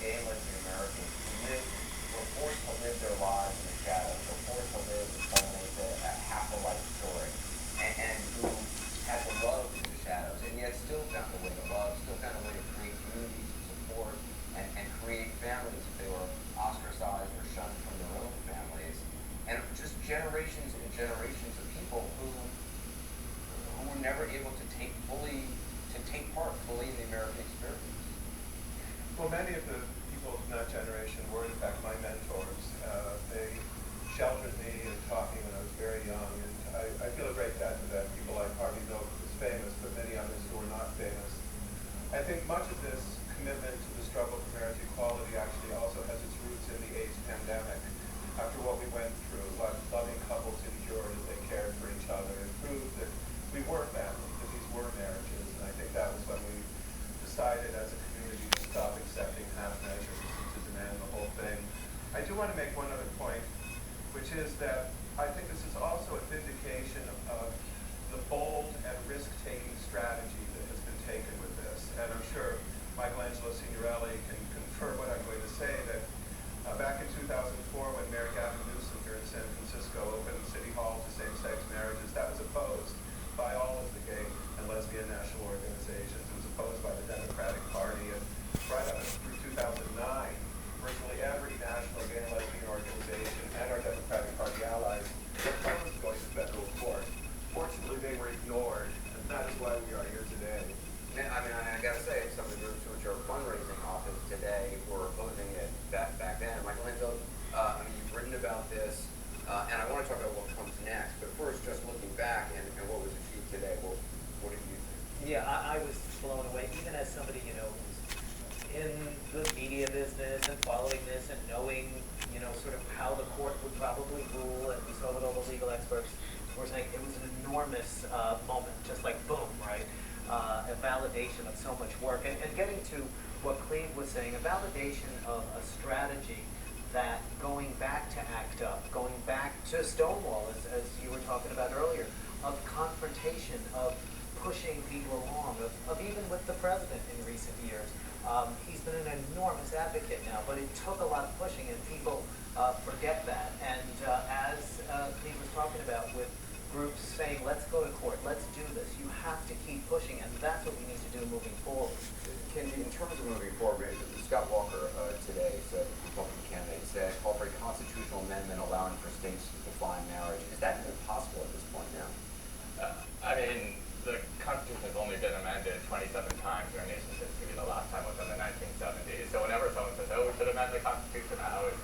gay and lesbian Americans who were forced to live their lives in the shadows, were forced to live underneath a half a life story, and who had to love in the shadows, and yet still found a way to love, still found a way to create communities and support, and create families if they were ostracized or shunned from their own families, and just generations and generations of people who were never able to take part fully in the American experience. Well, many of the people from that generation were, in fact, my mentors. They sheltered me and taught me when I was very young, and I feel a great debt to them. People like Harvey Milk, who was famous, but many others who were not famous. I think much of this commitment to the struggle for marriage equality actually also has its roots in the AIDS pandemic. After what we went through, what loving couples endured as they cared for each other, it proved that we were family, that these were marriages, and I think that was when we decided as a community to stop accepting half measures and to demand the whole thing. I do want to make one other point, which is that I think this is also a vindication of the bold and risk-taking strategy that has been taken with this. And I'm sure Michelangelo Signorelli can confirm what I'm going to say, that back in 2004, when Mayor Gavin Newsom here in San Francisco opened City Hall to same-sex marriages, that was opposed by all of the gay and lesbian national organizations. It was opposed by the Democratic Party, and right up through 2009, virtually every national gay and lesbian organization and our Democratic Party allies were opposed going to federal court. Fortunately, they were ignored, and that is why we are here today. Yeah, I mean, I gotta say, some of the groups which are fundraising off it today were opposing it back then. Michelangelo, I mean, you've written about this, and I want to talk about what comes next. But first, just looking back and what was achieved today, what did you think? Yeah, I was blown away, even as somebody, who's in the media business and following this and knowing, sort of how the court would probably rule, and we saw what all the legal experts were saying. It was an enormous moment, just like boom, right? A validation of so much work. And getting to what Cleve was saying, a validation of a strategy that going back to ACT UP, going back to Stonewall, as you were talking about earlier, of confrontation, of pushing people along, of even with the president in recent years. He's been an enormous advocate now, but it took a lot of pushing, and people forget that. And as Cleve was talking about, with groups saying, let's go to court, let's do this, you have to keep pushing, and that's what we need to do moving forward. In terms of moving forward, Scott Walker today said, the Republican candidate said, called for a constitutional amendment allowing for states to define marriage. Is that even possible at this point now? I mean, the Constitution has only been amended 27 times in our nation's history. The last time was in the 1970s. So whenever someone says, oh, we should amend the Constitution now, it's